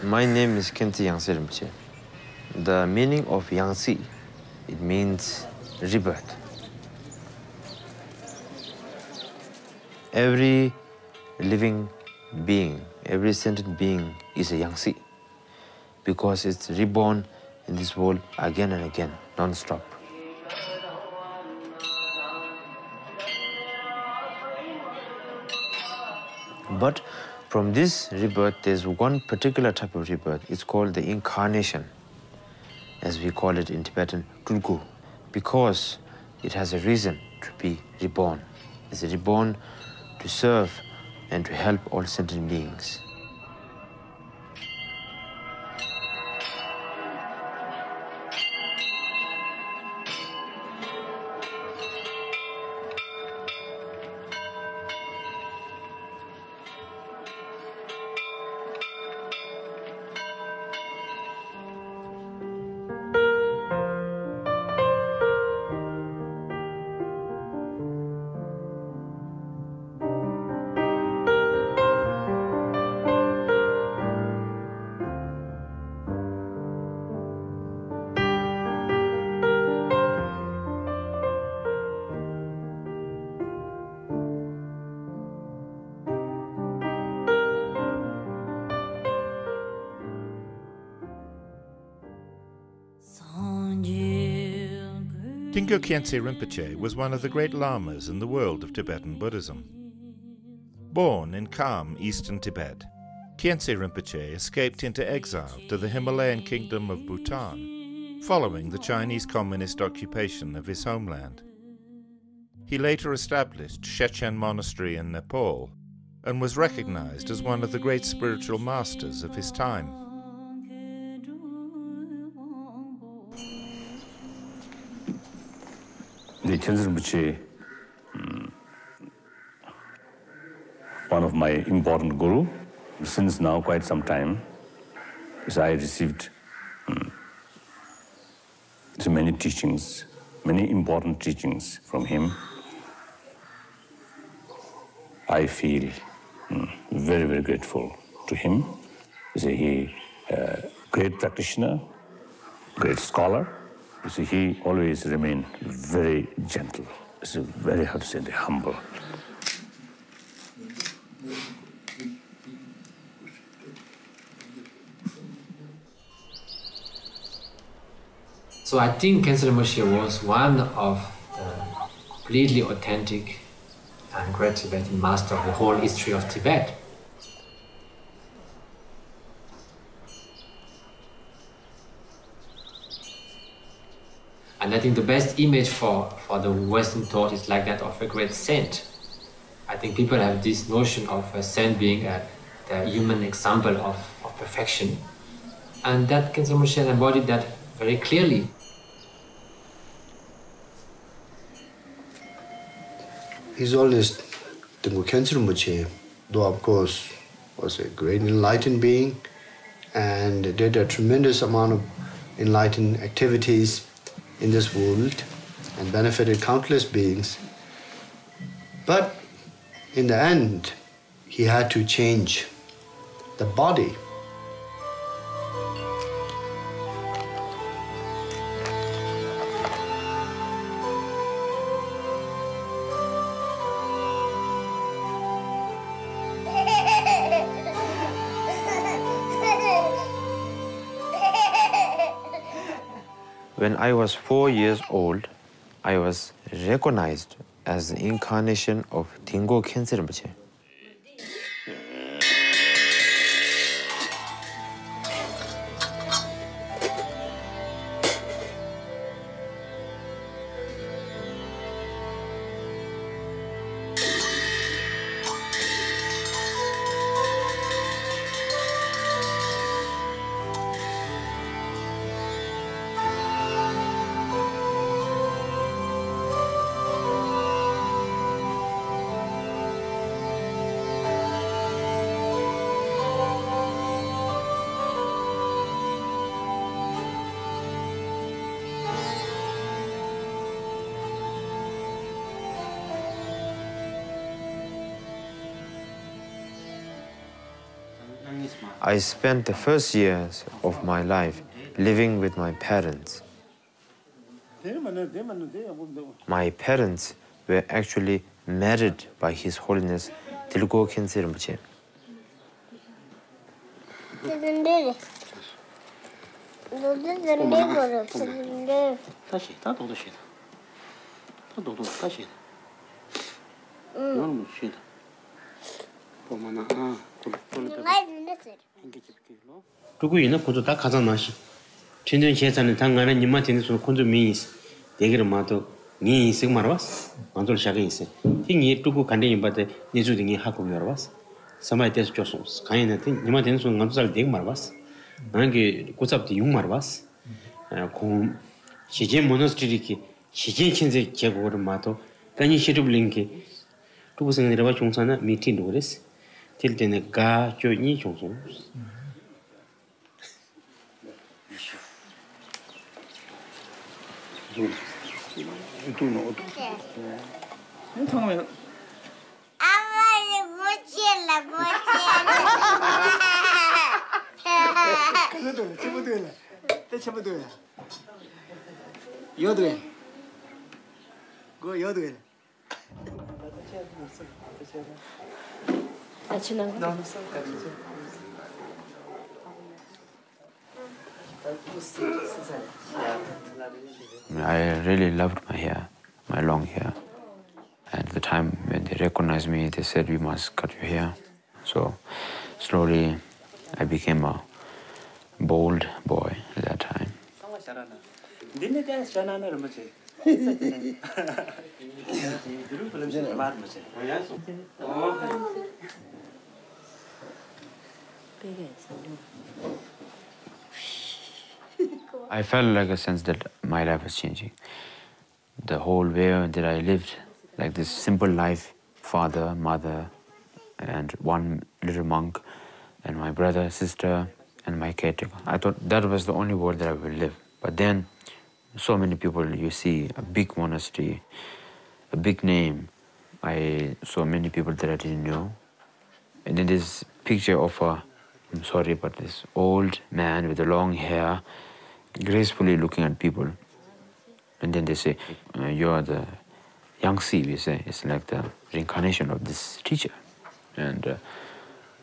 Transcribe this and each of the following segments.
My name is Yangsi. The meaning of Yangsi, it means rebirth. Every living being, every sentient being is a Yangsi because it's reborn in this world again and again, non-stop. But from this rebirth, there's one particular type of rebirth. It's called the incarnation, as we call it in Tibetan, tulku, because it has a reason to be reborn. It's reborn to serve and to help all sentient beings. Dingo Khyentse Rinpoche was one of the great lamas in the world of Tibetan Buddhism. Born in calm eastern Tibet, Khyentse Rinpoche escaped into exile to the Himalayan kingdom of Bhutan, following the Chinese communist occupation of his homeland. He later established Shechen Monastery in Nepal and was recognized as one of the great spiritual masters of his time. The Khyentse Rinpoche, one of my important guru, since now quite some time, because I received so many teachings, many important teachings from him. I feel very, very grateful to him. He great practitioner, great scholar. You see, he always remained very gentle. Very, how to say, humble. So I think Khyentse Rinpoche was one of the completely authentic and great Tibetan master of the whole history of Tibet. And I think the best image for the Western thought is like that of a great saint. I think people have this notion of a saint being the human example of perfection. And that Khyentse Rinpoche embodied that very clearly. He's always the Khyentse Rinpoche, though of course was a great enlightened being and did a tremendous amount of enlightened activities in this world and benefited countless beings. But in the end, he had to change the body. When I was 4 years old, I was recognized as the incarnation of Dingo Khyentse Rinpoche. I spent the first years of my life living with my parents. My parents were actually married by His Holiness Dilgo Khyentse Rinpoche. 두고이나 고조 다 가자나시 진전 세상은 당가는 님한테는 소 콘조 미스 대기를 마도 니 있을 말았어 만돌 시작이 있어 팅이 두고 간대인 바데 니주딩이 하고 열었어 samay tes chosons kaina tin nima ten so ngam sal deg marwas nange kosapti yung marwas ko shije monastery ki shije chinze jegor mato kani shirublinki tubu sing reba chongsana meeting dores til tene ga cho ni chongson I really loved my hair, my long hair. At the time when they recognized me, they said, "We must cut your hair." So slowly I became a bold boy at that time. I felt like a sense that my life was changing. The whole way that I lived, like this simple life, father, mother, and one little monk, and my brother, sister, and my caretaker. I thought that was the only world that I will live. But then, so many people, you see a big monastery, a big name. I saw many people that I didn't know. And then this picture of I'm sorry, but this old man with the long hair, gracefully looking at people. And then they say, you are the Yangsi, we say. It's like the reincarnation of this teacher. And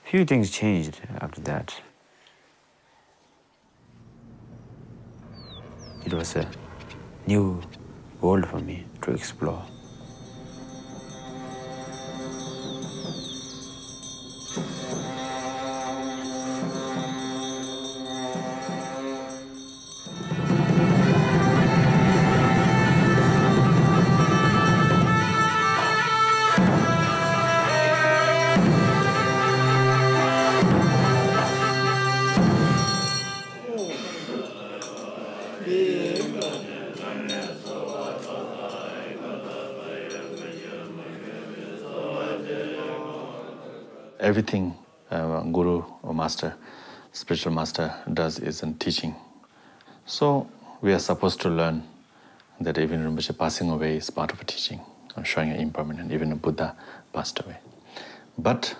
few things changed after that. It was a new world for me to explore. Everything guru or master, spiritual master does is in teaching. So we are supposed to learn that even Rinpoche passing away is part of a teaching, or showing an impermanent. Even a Buddha passed away. But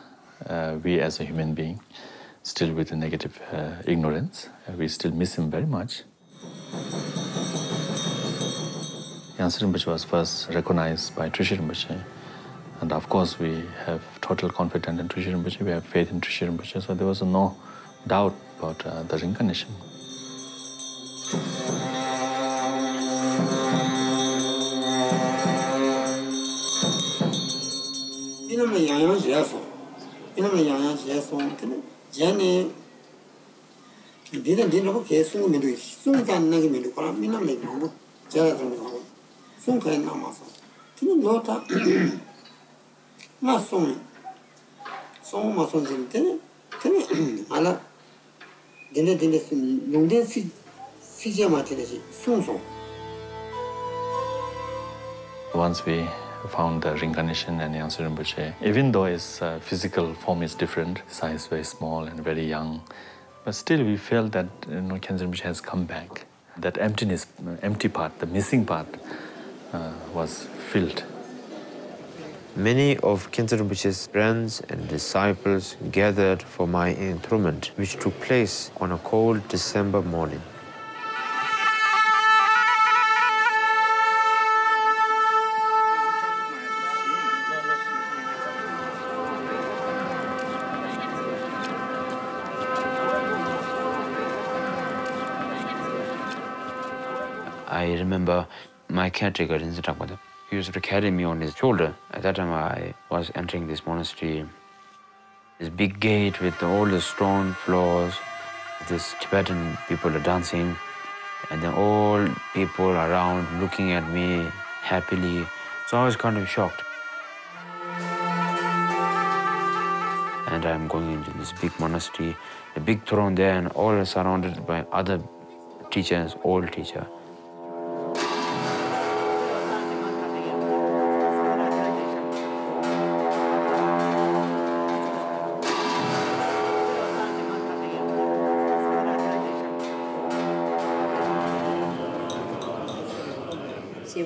we as a human being, still with a negative ignorance, we still miss him very much. Yangsi Rinpoche was first recognized by Trishe Rinpoche. And of course, we have total confidence in Trishe Rinpoche, we have faith in Trishe Rinpoche, so there was no doubt about the reincarnation. Once we found the reincarnation and Yangsi Rinpoche, even though his physical form is different, size very small and very young, but still we felt that Khyentse Rinpoche has come back. That emptiness, empty part, the missing part was filled. Many of Khyentse Rinpoche's friends and disciples gathered for my enthronement, which took place on a cold December morning. I remember my caretaker in Zitakwada. He used to carry me on his shoulder. At that time, I was entering this monastery. This big gate with all the stone floors. These Tibetan people are dancing, and then all people around looking at me happily. So I was kind of shocked. And I'm going into this big monastery, a big throne there, and all surrounded by other teachers, old teachers.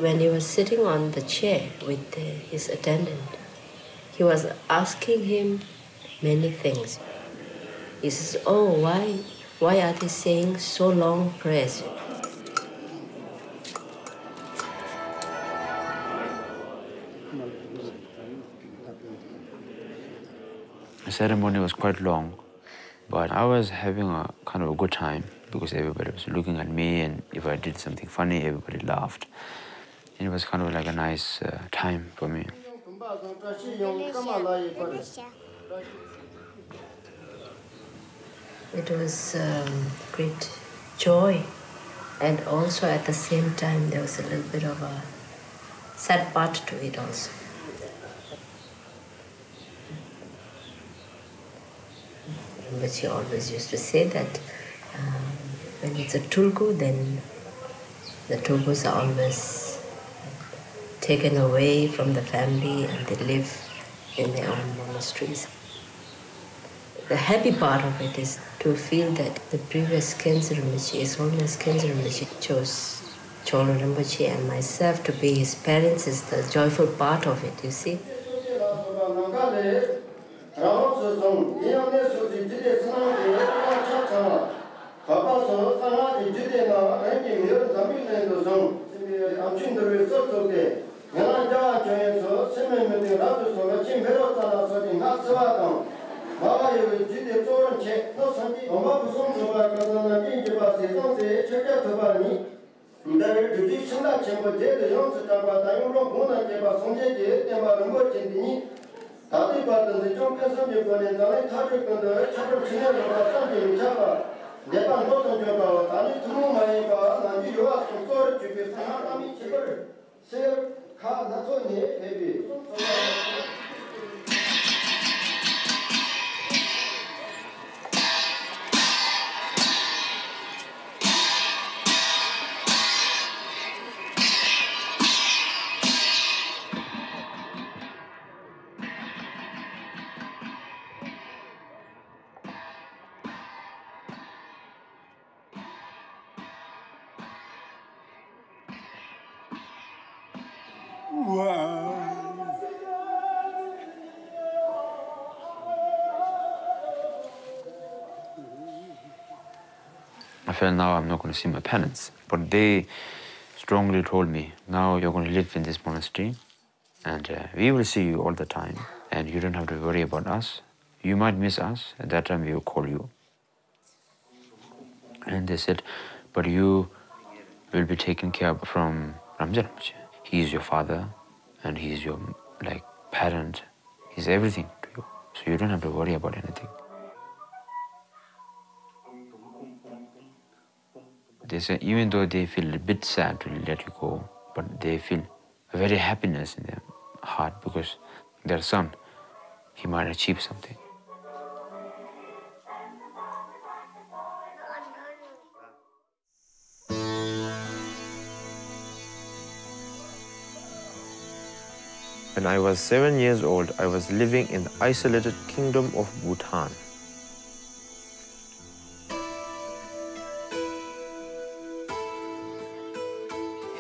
When he was sitting on the chair with his attendant, he was asking him many things. He says, "Oh, why are they saying so long prayers?" The ceremony was quite long, but I was having a kind of a good time because everybody was looking at me, and if I did something funny, everybody laughed. It was kind of like a nice time for me. It was great joy, and also at the same time there was a little bit of a sad part to it also. But she always used to say that when it's a tulku, then the tulkus are always taken away from the family and they live in their own monasteries. The happy part of it is to feel that the previous Khyentse Rinpoche, His Holiness Khyentse Rinpoche, chose Chola Rinpoche and myself to be his parents is the joyful part of it, you see. I felt now I'm not going to see my parents. But they strongly told me, now you're going to live in this monastery and we will see you all the time and you don't have to worry about us. You might miss us, at that time we will call you. And they said, but you will be taken care of from Ramjan. He is your father and he is your parent. He's everything to you. So you don't have to worry about anything. They say even though they feel a bit sad to let you go, but they feel a very happiness in their heart because their son, he might achieve something. When I was 7 years old, I was living in the isolated kingdom of Bhutan.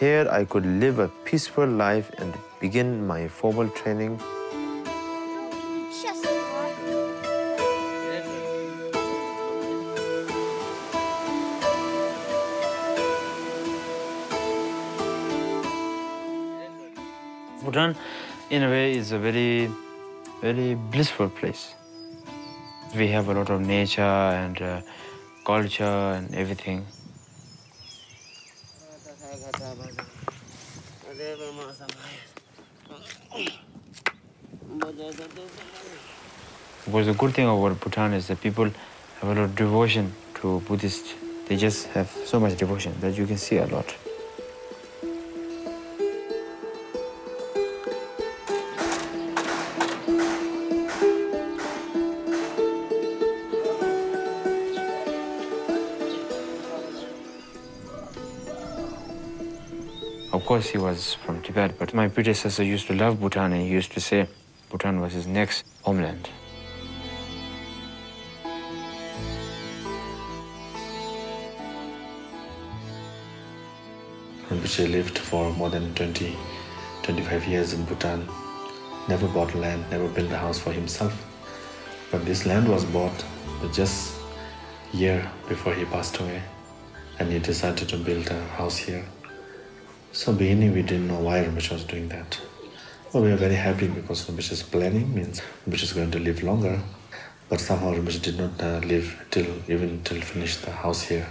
Here I could live a peaceful life and begin my formal training Bhutan, in a way, is a very, very blissful place. We have a lot of nature and culture and everything. Because the good thing about Bhutan is that people have a lot of devotion to Buddhist. They just have so much devotion that you can see a lot. Of course, he was from Tibet, but my predecessor used to love Bhutan, and he used to say Bhutan was his next homeland. Rinpoche lived for more than 25 years in Bhutan, never bought land, never built a house for himself. But this land was bought just a year before he passed away, and he decided to build a house here. So beginning, we didn't know why Rinpoche was doing that. Well, we were very happy because Rinpoche's planning means Rinpoche is going to live longer. But somehow Rinpoche did not live even till finish the house here.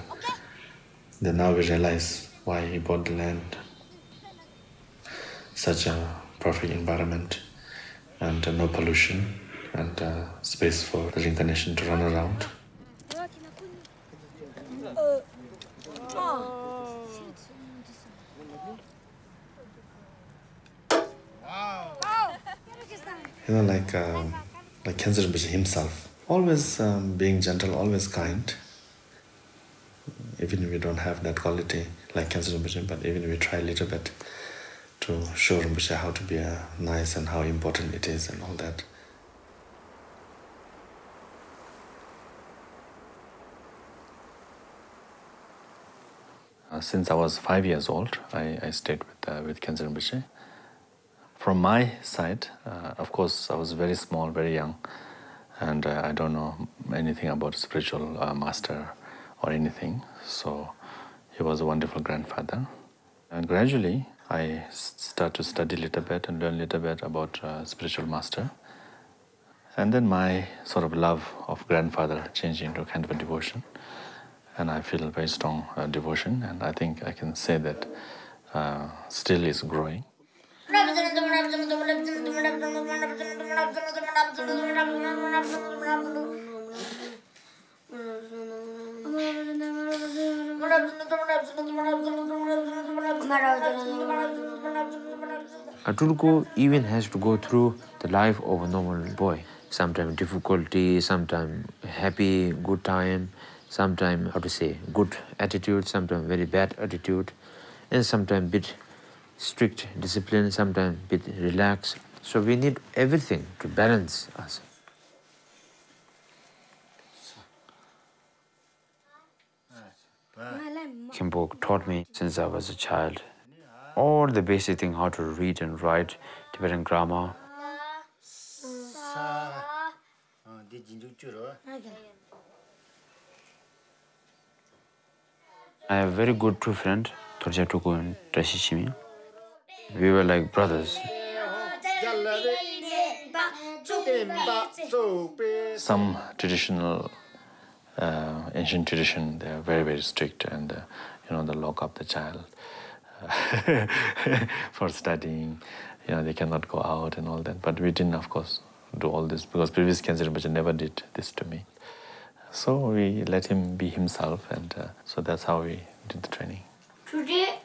Then now we realize why he bought the land. Such a perfect environment and no pollution and space for the reincarnation to run around. You know, like Khyentse Rinpoche himself, always being gentle, always kind. Even if we don't have that quality like Khyentse Rinpoche, but even if we try a little bit to show Rinpoche how to be nice and how important it is and all that. Since I was 5 years old, I stayed with Khyentse Rinpoche. From my side, of course, I was very small, very young, and I don't know anything about spiritual master or anything. So he was a wonderful grandfather. And gradually, I started to study a little bit and learn a little bit about spiritual master. And then my sort of love of grandfather changed into kind of a devotion. And I feel a very strong devotion, and I think I can say that still is growing. A Tulku even has to go through the life of a normal boy. Sometimes difficulty, sometimes happy, good time, sometimes, how to say, good attitude, sometimes very bad attitude, and sometimes bit strict discipline, sometimes bit relaxed. So we need everything to balance us. Khenpo taught me since I was a child all the basic things, how to read and write Tibetan grammar. I have a very good true friend, Torja Tuku and Trashishimi. We were like brothers. Some traditional, ancient tradition, they are very, very strict, and they lock up the child for studying. They cannot go out and all that. But we didn't, of course, do all this because previous Khyentse Rinpoche never did this to me. So we let him be himself, and so that's how we did the training. Today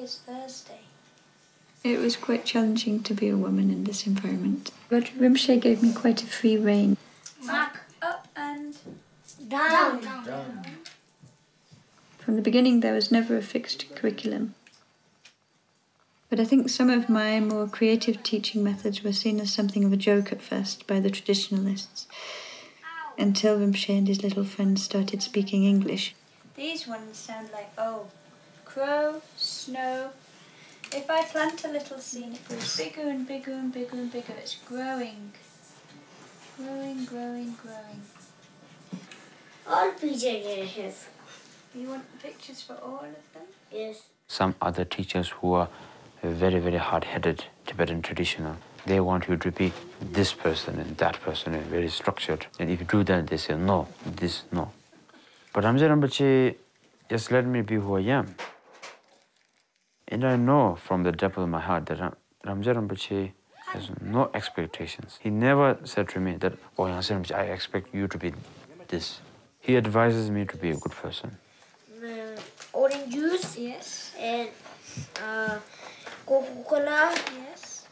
is Thursday. It was quite challenging to be a woman in this environment, but Rinpoche gave me quite a free rein. Up and down. From the beginning, there was never a fixed curriculum. But I think some of my more creative teaching methods were seen as something of a joke at first by the traditionalists, until Rinpoche and his little friends started speaking English. These ones sound like, crow, snow. If I plant a little seed, it grows bigger and bigger and bigger and bigger. It's growing. Growing, growing, growing. All pictures I have. You want pictures for all of them? Yes. Some other teachers who are very, very hard-headed Tibetan traditional. They want you to be this person and that person and very structured. And if you do that, they say, no, this, no. But Ramja Rinpoche just let me be who I am. And I know from the depth of my heart that Ramja Rinpoche has no expectations. He never said to me that, oh, Yangsi Rinpoche, I expect you to be this. He advises me to be a good person. Orange juice, Yes. and Coca-Cola, Yes.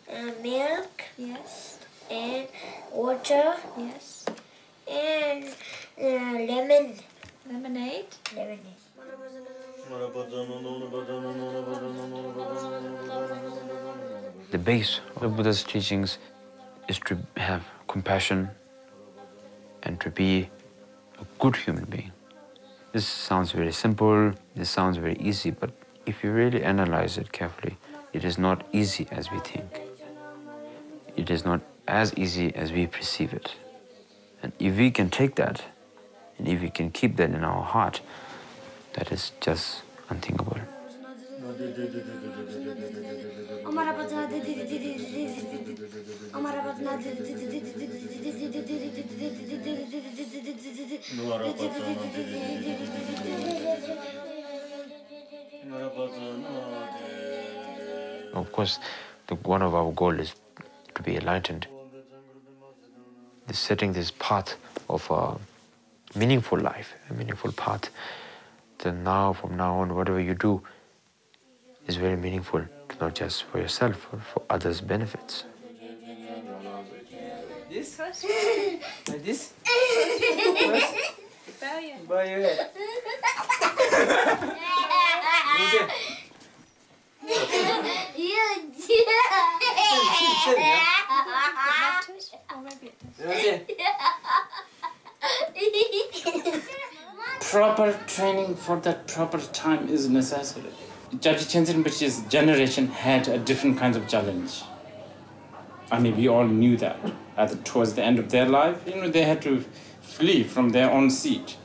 and milk, Yes. and water, Yes. and lemon. Lemonade. The base of the Buddha's teachings is to have compassion and to be a good human being. This sounds very simple, this sounds very easy, but if you really analyze it carefully, it is not easy as we think. It is not as easy as we perceive it. And if we can take that, and if we can keep that in our heart, that is just unthinkable. Of course, one of our goals is to be enlightened. Setting this path of a meaningful life, a meaningful path, then from now on, whatever you do is very meaningful, not just for yourself, but for others' benefits. This? Like this? Bow your head. Bow your head. Or maybe it does. Proper training for that proper time is necessary. Judge Chenzen Rinpoche's generation had a different kind of challenge. I mean, we all knew that. Towards the end of their life, they had to flee from their own seat.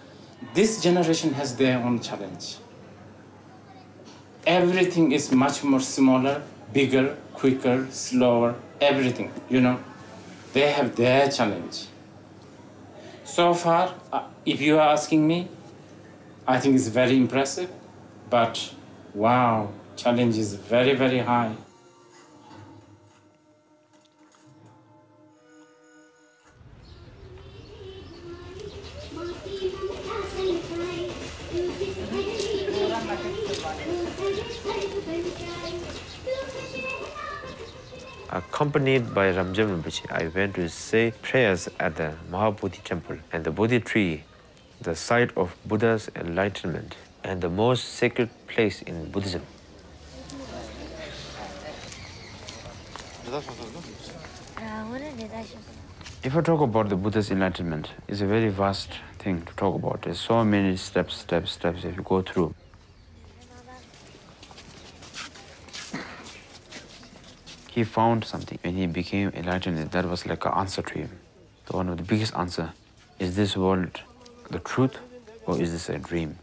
This generation has their own challenge. Everything is much more smaller, bigger, quicker, slower, everything, They have their challenge. So far, if you are asking me, I think it's very impressive, but wow, challenge is very, very high. Accompanied by Ramja Rinpoche, I went to say prayers at the Mahabodhi temple and the Bodhi tree, the site of Buddha's enlightenment and the most sacred place in Buddhism. If I talk about the Buddha's enlightenment, it's a very vast thing to talk about. There's so many steps if you go through. He found something when he became enlightened. That was like an answer to him. So one of the biggest answer, is this world the truth or is this a dream?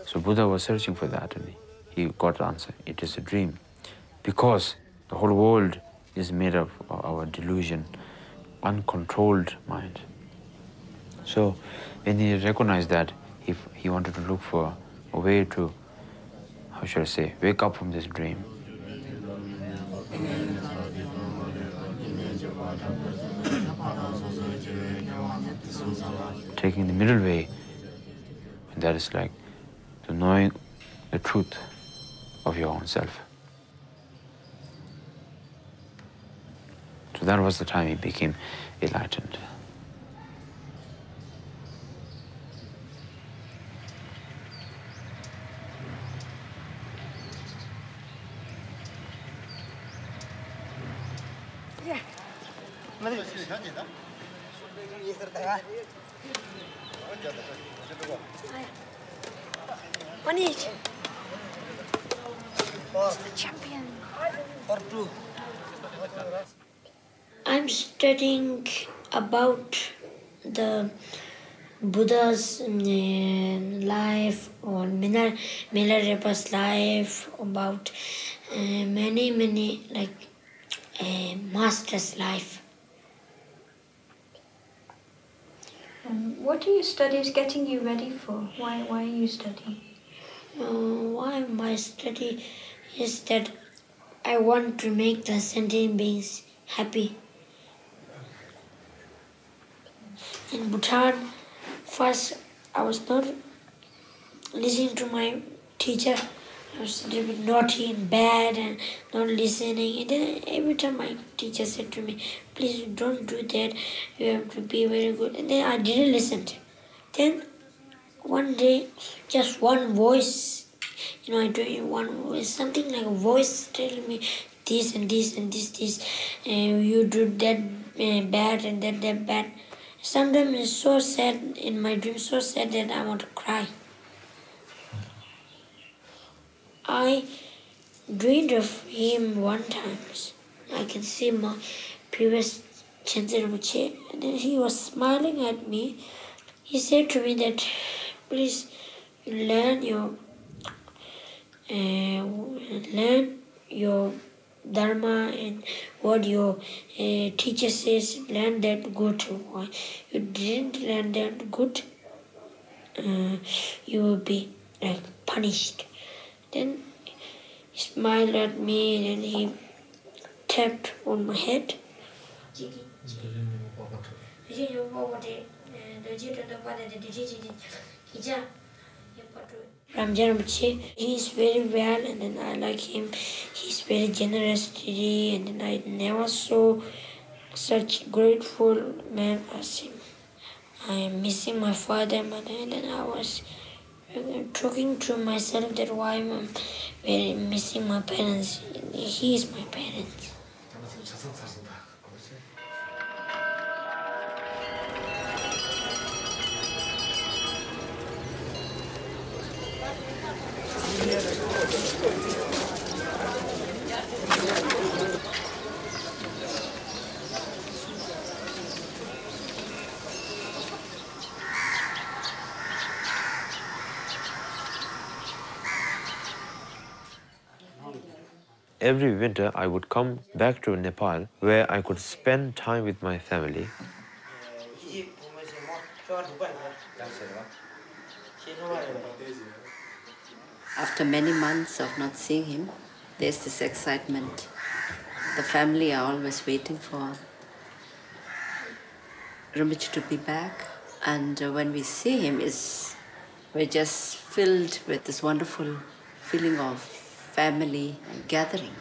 So Buddha was searching for that and he got the answer. It is a dream. Because the whole world is made of our delusion, uncontrolled mind. So when he recognized that, he wanted to look for a way to, how should I say, wake up from this dream. Taking the middle way, and that is like to knowing the truth of your own self. So that was the time he became enlightened. I'm studying about the Buddha's life or Milarepa's life, about many like master's life. What do your studies getting you ready for? Why are you studying? Why my study is that I want to make the sentient beings happy. In Bhutan, first I was not listening to my teacher. I was a little bit naughty and bad and not listening. And then every time my teacher said to me, please don't do that, you have to be very good. And then I didn't listen. Then one day, just one voice, I do one voice, something like a voice telling me this and this and this, and you do that bad and that bad. Sometimes it's so sad in my dream, so sad that I want to cry. I dreamed of him one time. I can see my previous Chenzeruche, and then he was smiling at me. He said to me that, please learn your Dharma and what your teacher says, learn that good. Why you didn't learn that good, you will be like punished. Then he smiled at me and he tapped on my head. Ramjanamchi, he is very well and then I like him. He's very generous today and then I never saw such grateful man as him. I am missing my father and mother, and then I was talking to myself that why I'm very missing my parents. He is my parents. Every winter, I would come back to Nepal, where I could spend time with my family. After many months of not seeing him, there's this excitement. The family are always waiting for Rinpoche to be back. And when we see him, we're just filled with this wonderful feeling of family gathering.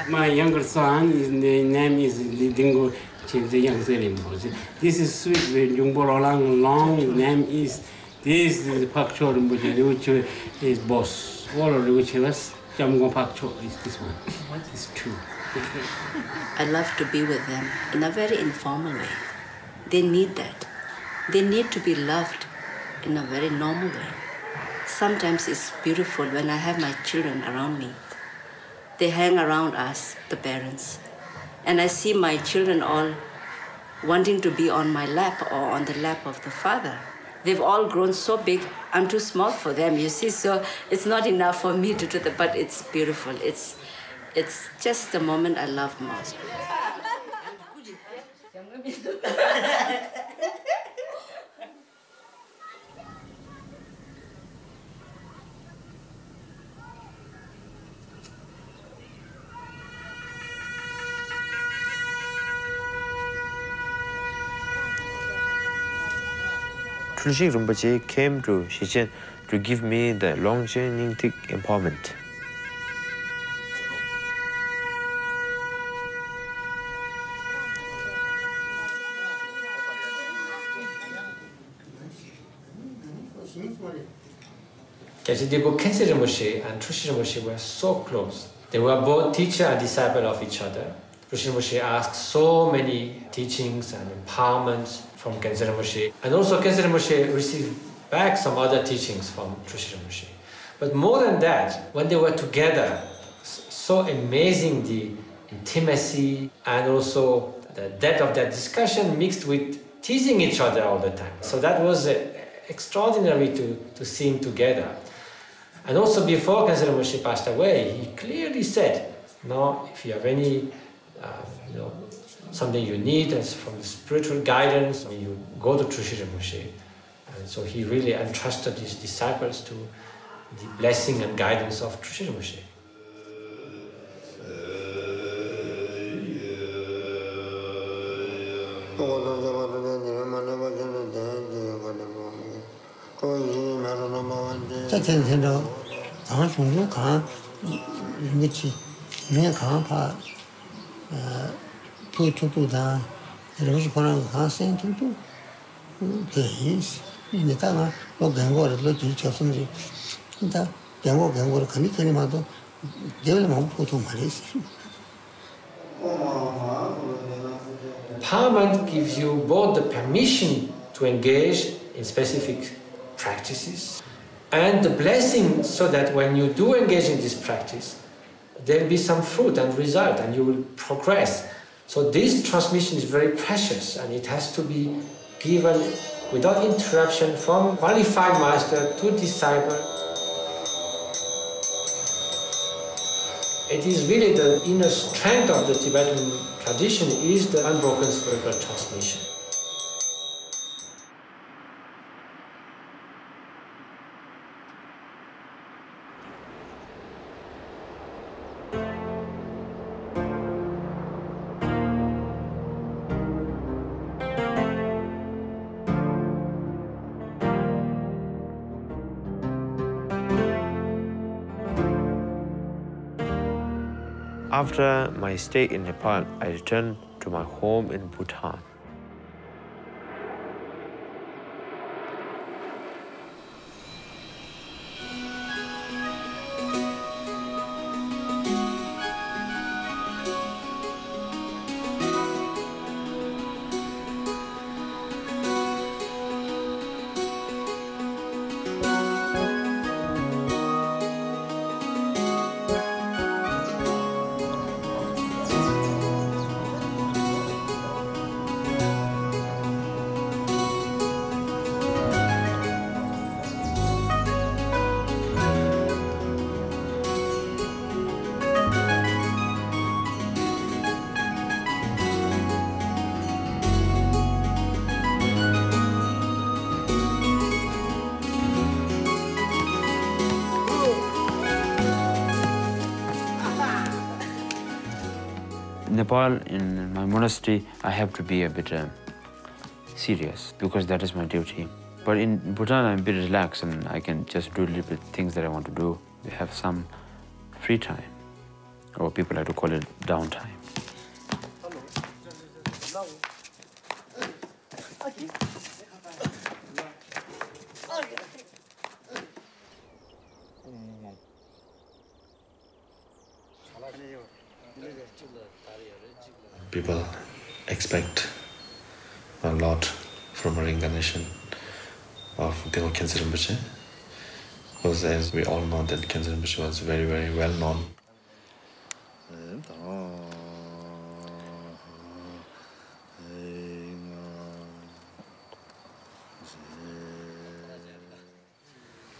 My younger son, his name is Lidingo Yangsi. This is sweet. Long name is this is Pak Cho Rinpoche, which is boss. All of which was Jamgo Pak Cho is this one. It's two. I love to be with them in a very informal way. They need that. They need to be loved in a very normal way. Sometimes it's beautiful when I have my children around me. They hang around us, the parents, and I see my children all wanting to be on my lap or on the lap of the father. They've all grown so big, I'm too small for them, you see, so it's not enough for me to do that, but it's beautiful. It's just the moment I love most. Trishik Rinpoche came to Shichen to give me the Longchen Nyingtik empowerment. Gyaltsen Khyentse Rinpoche and Trishik Rinpoche were so close. They were both teacher and disciple of each other. Trishik Rinpoche asked so many teachings and empowerments from Gyaltsen Rinpoche. And also Gyaltsen Rinpoche received back some other teachings from Trishik Rinpoche. But more than that, when they were together, so amazing the intimacy and also the depth of that discussion mixed with teasing each other all the time. So that was extraordinary to see him together. And also before Khyentse Rinpoche passed away, he clearly said, no, if you have any, something you need as from the spiritual guidance, you go to Trishul Rinpoche. And so he really entrusted his disciples to the blessing and guidance of Trishul Rinpoche. Empowerment gives you both the permission to engage in specific practices and the blessing so that when you do engage in this practice, there will be some fruit and result and you will progress. So this transmission is very precious and it has to be given without interruption from qualified master to disciple. It is really the inner strength of the Tibetan tradition is the unbroken spiritual transmission. After my stay in Nepal, I returned to my home in Bhutan. In Nepal, in my monastery, I have to be a bit serious because that is my duty. But in Bhutan, I'm a bit relaxed and I can just do a little bit things that I want to do. We have some free time, or people like to call it downtime. People expect a lot from a reincarnation of Khyentse Rinpoche, because as we all know that Khyentse Rinpoche was very, very well known.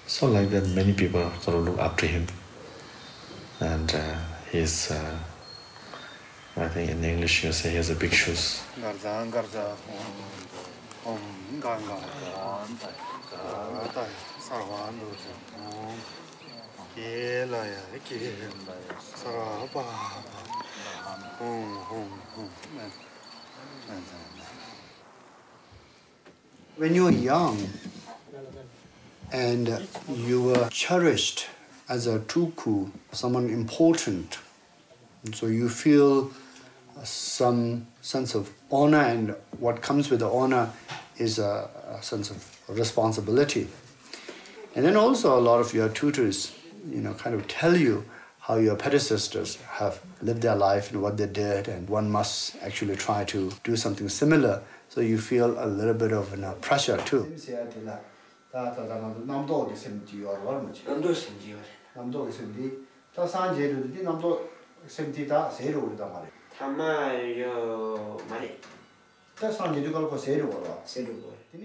So like that, many people sort of look up to him, and he's I think in English you say he has a big shoes. When you're young and you were cherished as a tuku, someone important, and so you feel some sense of honor, and what comes with the honor is a sense of responsibility. And then also a lot of your tutors, kind of tell you how your predecessors have lived their life and what they did, and one must actually try to do something similar. So you feel a little bit of pressure too.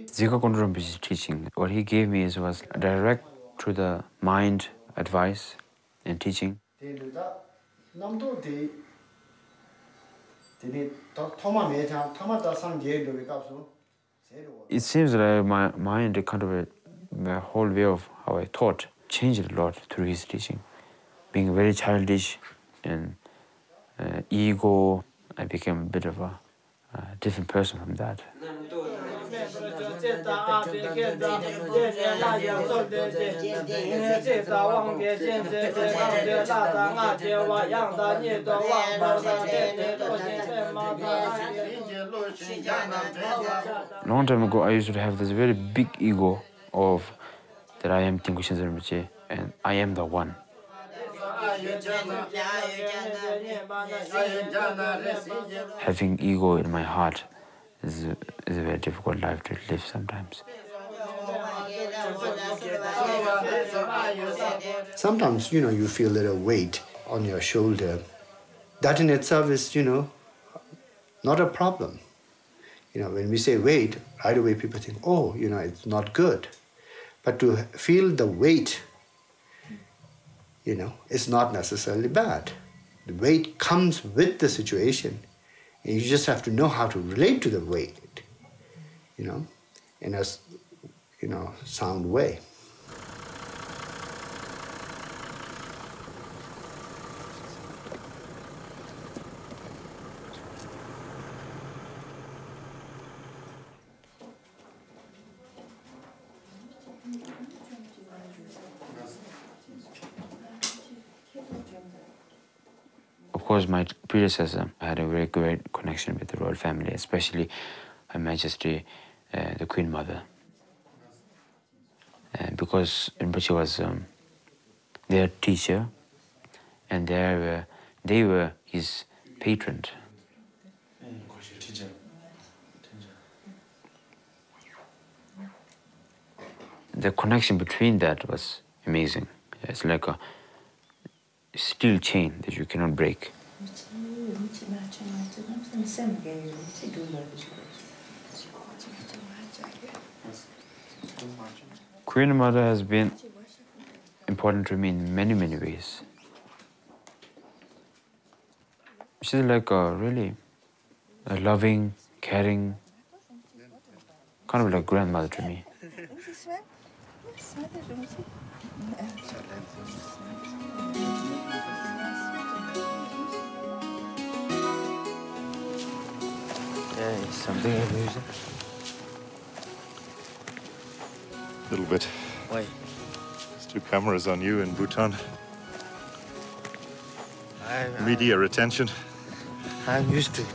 Zika Kondro Rinpoche's teaching, what he gave me was direct to the mind advice and teaching. It seems like my mind, kind of my whole way of how I thought, changed a lot through his teaching. Being very childish and ego, I became a bit of a different person from that. Long time ago, I used to have this very big ego of that I am Tingku Shense Rinpoche and I am the one. Having ego in my heart is a very difficult life to live sometimes. Sometimes, you feel a little weight on your shoulder. That in itself is, not a problem. When we say weight, right away people think, oh, it's not good. But to feel the weight, it's not necessarily bad. The weight comes with the situation, and you just have to know how to relate to the weight, in a, sound way. Of course, my predecessor had a very great connection with the royal family, especially Her Majesty, the Queen Mother. Because Rinpoche was their teacher, and they were his patron. The connection between that was amazing. It's like a steel chain that you cannot break. Queen Mother has been important to me in many, many ways. She's like a really loving, caring, kind of like grandmother to me. Yeah, something amusing. A little bit. Why? There's 2 cameras on you in Bhutan. Media attention. I'm used to it.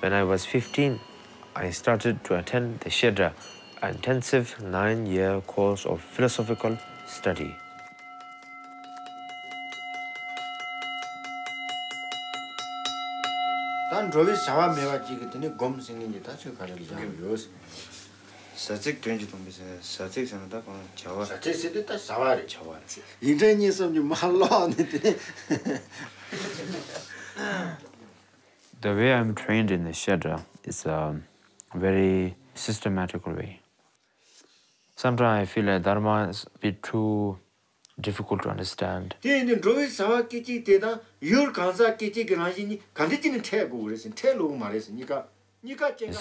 When I was 15, I started to attend the Shedra, an intensive 9-year course of philosophical study. The way I'm trained in the Shedra is a very systematical way. Sometimes I feel like Dharma is a bit too difficult to understand. It's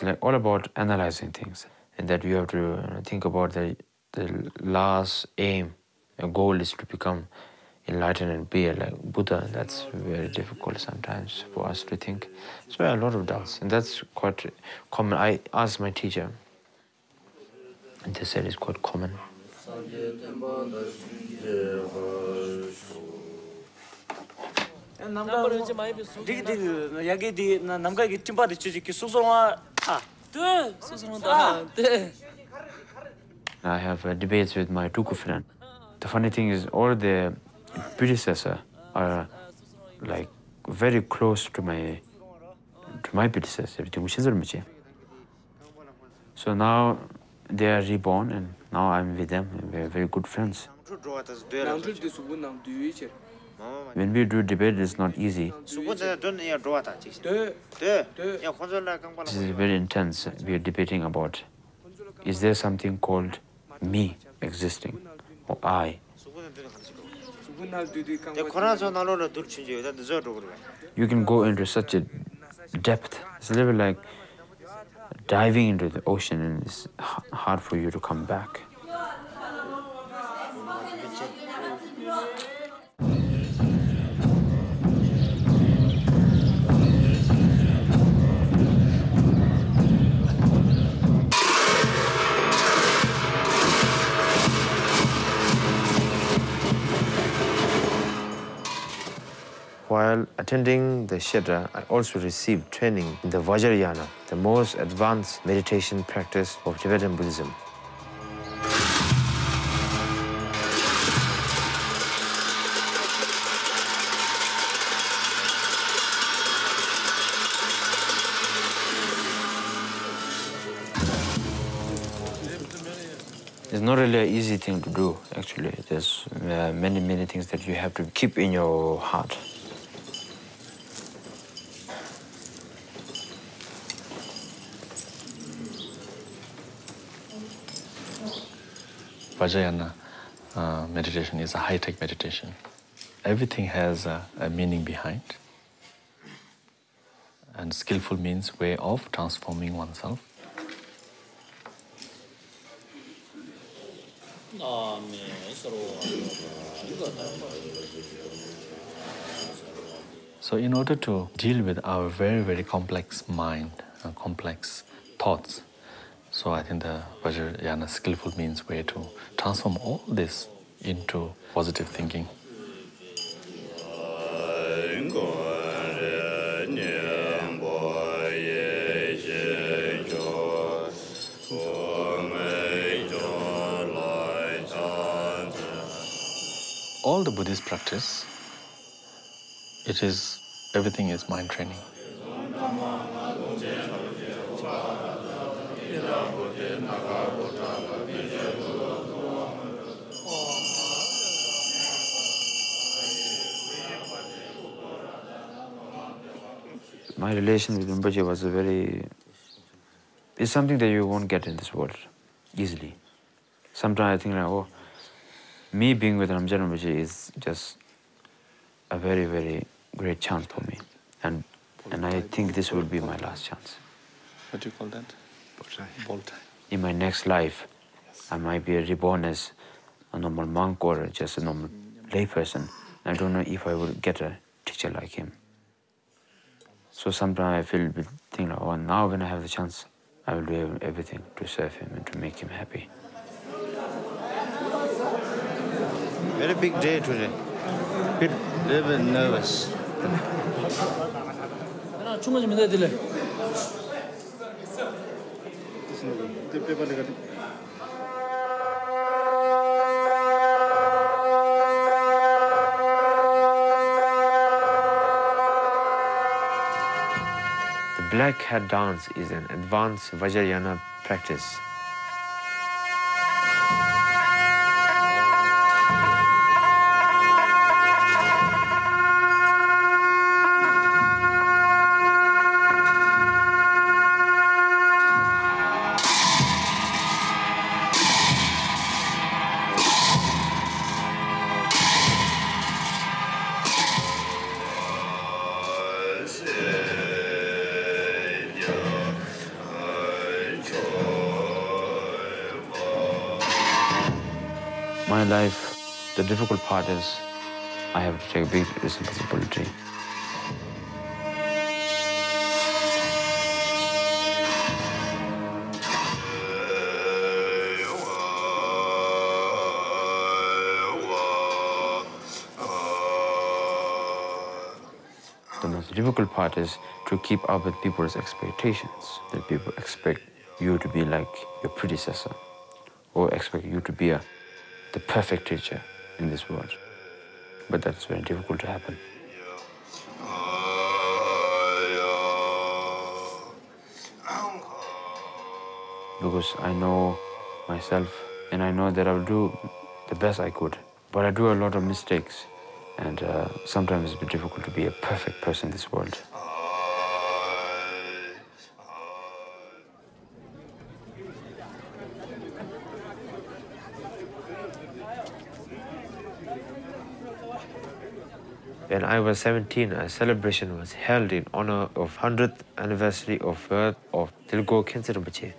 like all about analyzing things, and that you have to think about the last aim. A goal is to become enlightened and be like Buddha. That's very difficult sometimes for us to think. So a lot of doubts, and that's quite common. I asked my teacher, and they said it's quite common. I have debates with my Tuku friend. The funny thing is, all the predecessors are like very close to my predecessor. So now they are reborn, and now I'm with them, and we're very good friends. When we do debate, it's not easy. This is very intense. We are debating about, is there something called me existing, or I? You can go into such a depth. It's a little like diving into the ocean, and it's hard for you to come back. While attending the Shedra, I also received training in the Vajrayana, the most advanced meditation practice of Tibetan Buddhism. It's not really an easy thing to do, actually. There's many things that you have to keep in your heart. Vajrayana meditation is a high-tech meditation. Everything has a meaning behind. And skillful means way of transforming oneself. So in order to deal with our very complex mind and complex thoughts, so I think the Vajrayana skillful means way to transform all this into positive thinking. All the Buddhist practice, everything is mind training. My relation with Rinpoche was it's something that you won't get in this world easily. Sometimes I think like, oh, me being with Ramjan Rinpoche is just a very great chance for me. And I think this will be my last chance. What do you call that? Bolt. In my next life, I might be reborn as a normal monk or just a normal lay person. I don't know if I will get a teacher like him. So sometimes I feel think like, oh, now when I have the chance, I will do everything to serve him and to make him happy. Very big day today. A little bit nervous. The Black Hat dance is an advanced Vajrayana practice. My life, the difficult part is I have to take a big responsibility. The most difficult part is to keep up with people's expectations. That people expect you to be like your predecessor, or expect you to be the perfect teacher. in this world. But that's very difficult to happen. Because I know myself and I know that I'll do the best I could. But I do a lot of mistakes, and sometimes it's difficult to be a perfect person in this world. When I was 17, a celebration was held in honor of 100th anniversary of birth of Dilgo Khyentse Rinpoche.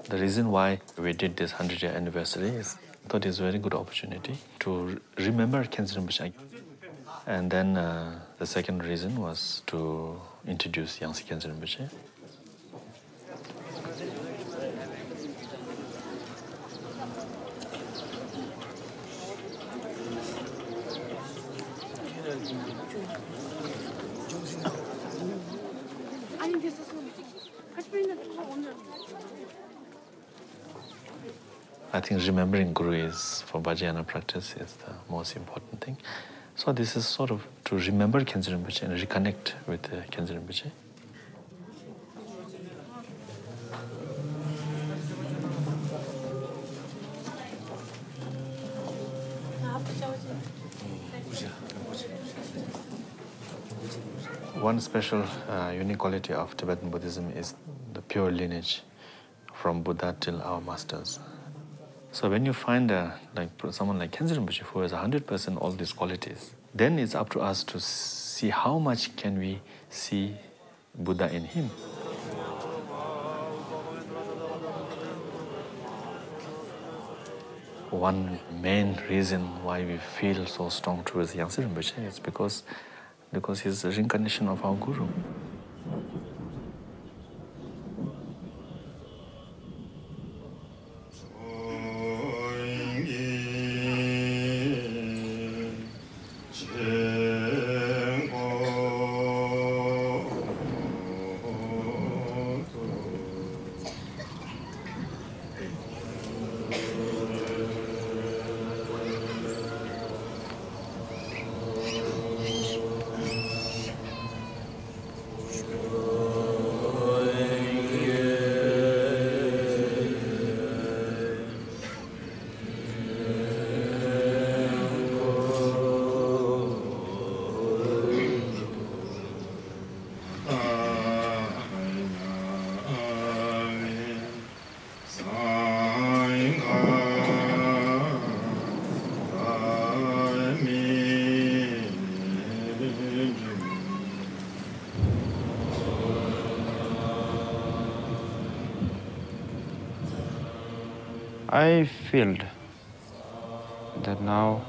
The reason why we did this 100-year anniversary is I thought it's a very good opportunity to remember Khyentse Rinpoche. And then the second reason was to introduce Yangsi Khyentse Rinpoche. I think remembering Guru is, for Vajrayana practice, is the most important thing. So this is sort of to remember Khyentse Rinpoche and reconnect with Khyentse Rinpoche. One special unique quality of Tibetan Buddhism is the pure lineage from Buddha till our masters. So when you find someone like Khyentse Rinpoche who has 100% all these qualities, then it's up to us to see how much can we see Buddha in him. One main reason why we feel so strong towards Yangsi Rinpoche is because he's a reincarnation of our Guru. I feel that now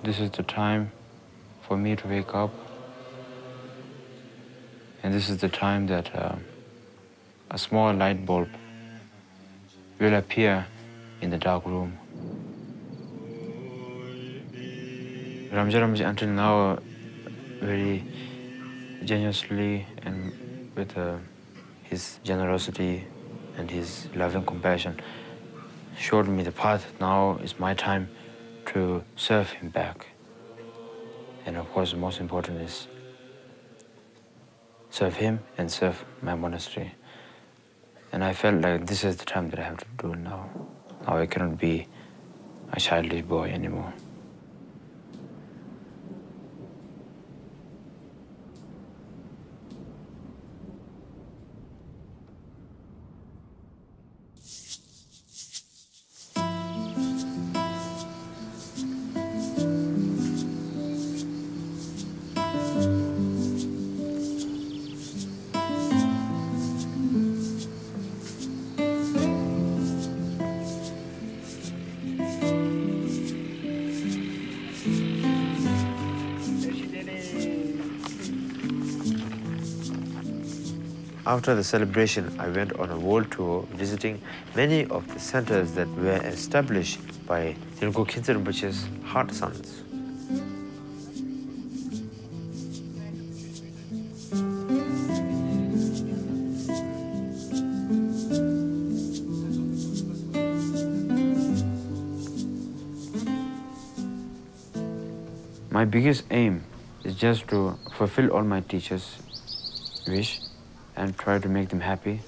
this is the time for me to wake up, and this is the time that a small light bulb will appear in the dark room. Ramja until now very generously and with his generosity and his loving compassion showed me the path. Now is my time to serve him back. And of course, the most important is serve him and serve my monastery. And I felt like this is the time that I have to do it now. Now I cannot be a childish boy anymore. After the celebration, I went on a world tour visiting many of the centers that were established by Dilgo Khyentse Rinpoche's heart sons. My biggest aim is just to fulfill all my teachers' wish and try to make them happy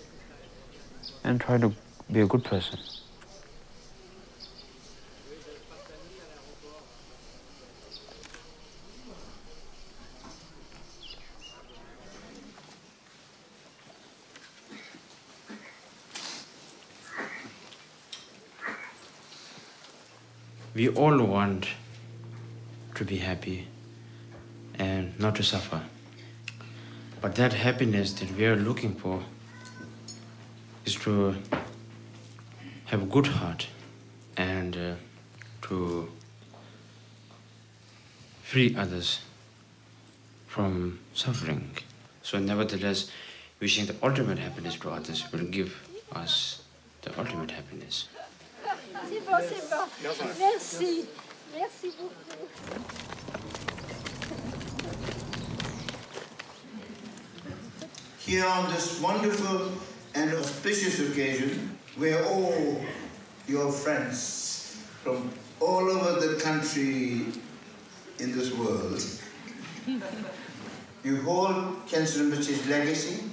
and try to be a good person. We all want to be happy and not to suffer. But that happiness that we are looking for is to have a good heart and to free others from suffering. So nevertheless, wishing the ultimate happiness to others will give us the ultimate happiness. C'est bon, c'est bon. Merci. Merci beaucoup. Here on this wonderful and auspicious occasion, where all your friends from all over the country in this world, you hold Khyentse Rinpoche's legacy,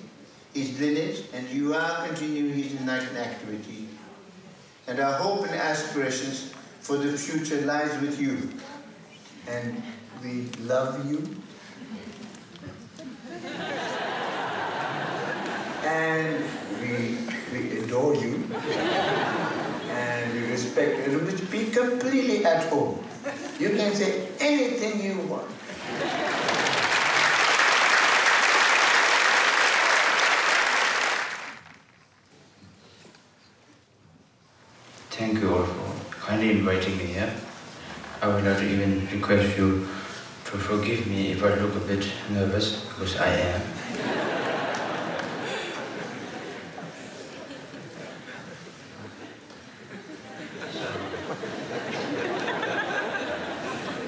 his lineage, and you are continuing his enlightened activity. And our hope and aspirations for the future lies with you. And we love you. And we adore you. And we respect you. Be completely at home. You can say anything you want. Thank you all for kindly inviting me here. I would like to even request you to forgive me if I look a bit nervous, because I am.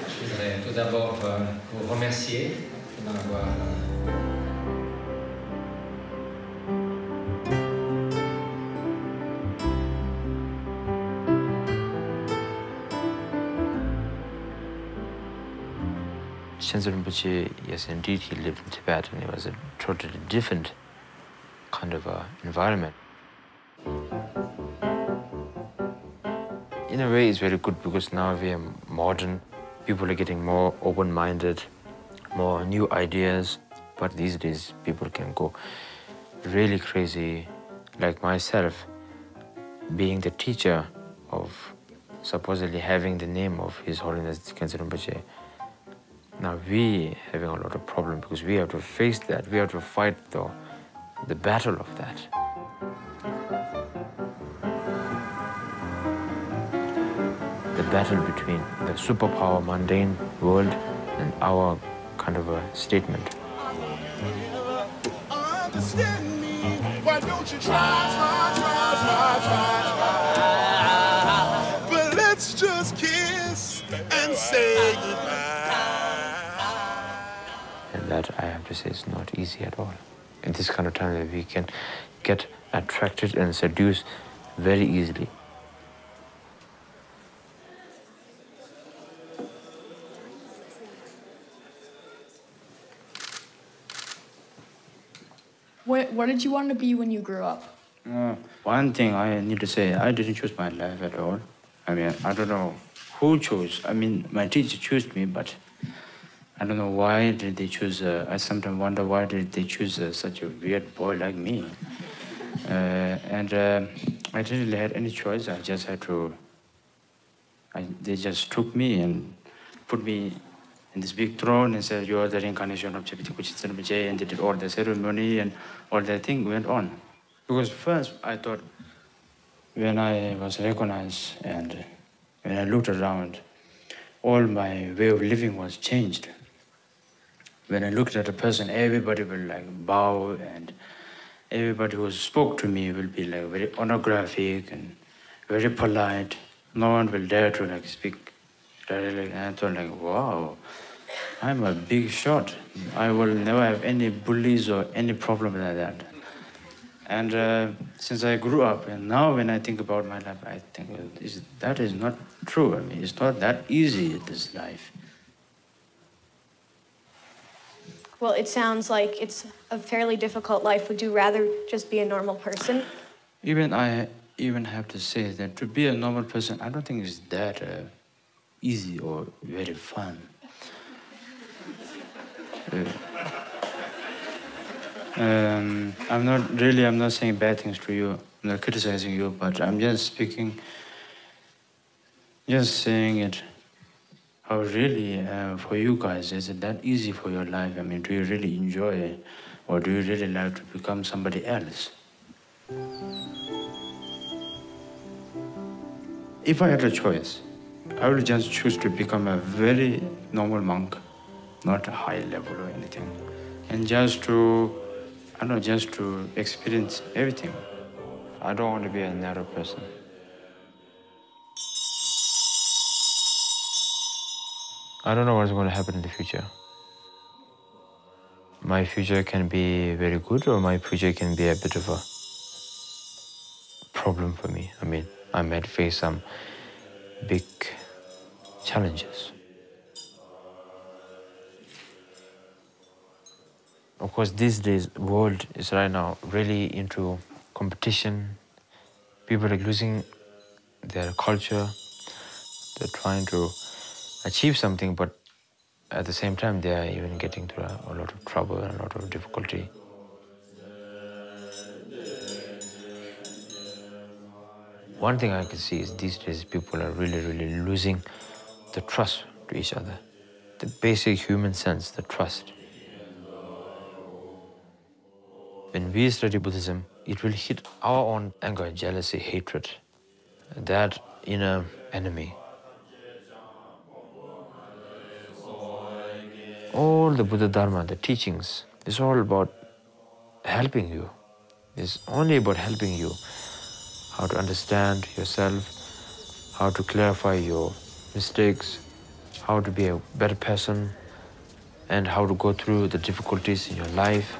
Je voudrais tout d'abord vous remercier d'avoir Khyentse Rinpoche, yes, indeed, he lived in Tibet, and it was a totally different kind of environment. In a way, it's very good because now we are modern. People are getting more open-minded, more new ideas. But these days, people can go really crazy, like myself, being the teacher of supposedly having the name of His Holiness Khyentse Rinpoche. Now we having a lot of problem because we have to face that. We have to fight the battle of that. The battle between the superpower mundane world and our kind of a statement. Understand me. Why don't you try? But let's just kiss and say goodbye. And that, I have to say, is not easy at all. In this kind of time, we can get attracted and seduced very easily. What did you want to be when you grew up? One thing I need to say, I didn't choose my life at all. I mean, I don't know who chose. I mean, my teacher chose me, but I don't know why did they choose. I sometimes wonder why did they choose such a weird boy like me. I didn't really have any choice. I just had to. They just took me and put me in this big throne and said, "You are the reincarnation of Khyentse Rinpoche," and they did all the ceremony and all that thing went on. Because first I thought, when I was recognized and when I looked around, all my way of living was changed. When I looked at a person, everybody will like bow, and everybody who spoke to me will be like very honorific and very polite. No one will dare to like speak directly. And I thought like, wow, I'm a big shot. I will never have any bullies or any problem like that. And since I grew up, and now when I think about my life, I think, well, that is not true. I mean, it's not that easy, this life. Well, it sounds like it's a fairly difficult life. Would you rather just be a normal person? I even have to say that to be a normal person, I don't think it's that easy or very fun. I'm not saying bad things to you. I'm not criticizing you, but I'm just saying it. How really, for you guys, is it that easy for your life? I mean, do you really enjoy it? Or do you really like to become somebody else? If I had a choice, I would just choose to become a very normal monk, not a high level or anything. And just to experience everything. I don't want to be a narrow person. I don't know what's going to happen in the future. My future can be very good, or my future can be a bit of a problem for me. I mean, I might face some big challenges. Of course, these days, the world is right now really into competition. People are losing their culture. They're trying to achieve something, but at the same time, they are even getting through a lot of trouble and a lot of difficulty. One thing I can see is these days people are really, really losing the trust to each other. The basic human sense, the trust. When we study Buddhism, it will hit our own anger, jealousy, hatred, that inner enemy. All the Buddha Dharma, the teachings, is all about helping you. It's only about helping you how to understand yourself, how to clarify your mistakes, how to be a better person, and how to go through the difficulties in your life.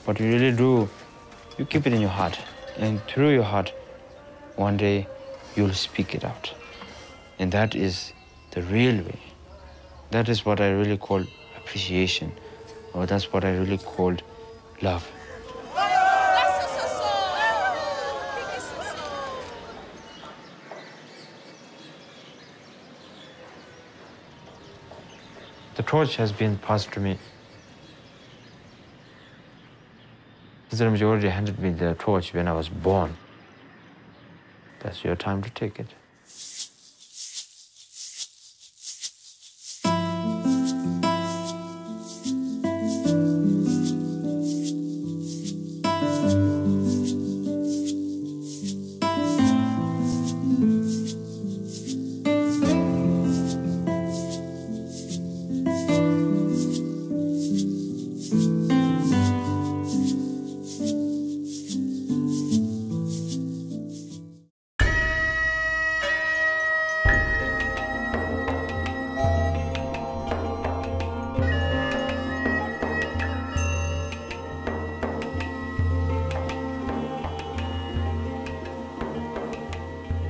What you really do, you keep it in your heart, and through your heart, one day you'll speak it out. And that is the real way. That is what I really call appreciation, or that's what I really called love. The torch has been passed to me. Sister already handed me the torch when I was born. That's your time to take it.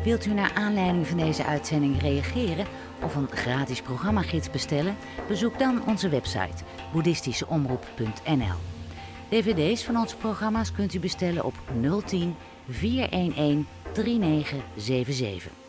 Wilt u naar aanleiding van deze uitzending reageren of een gratis programmagids bestellen? Bezoek dan onze website boeddhistischeomroep.nl. DVD's van onze programma's kunt u bestellen op 010 411 3977.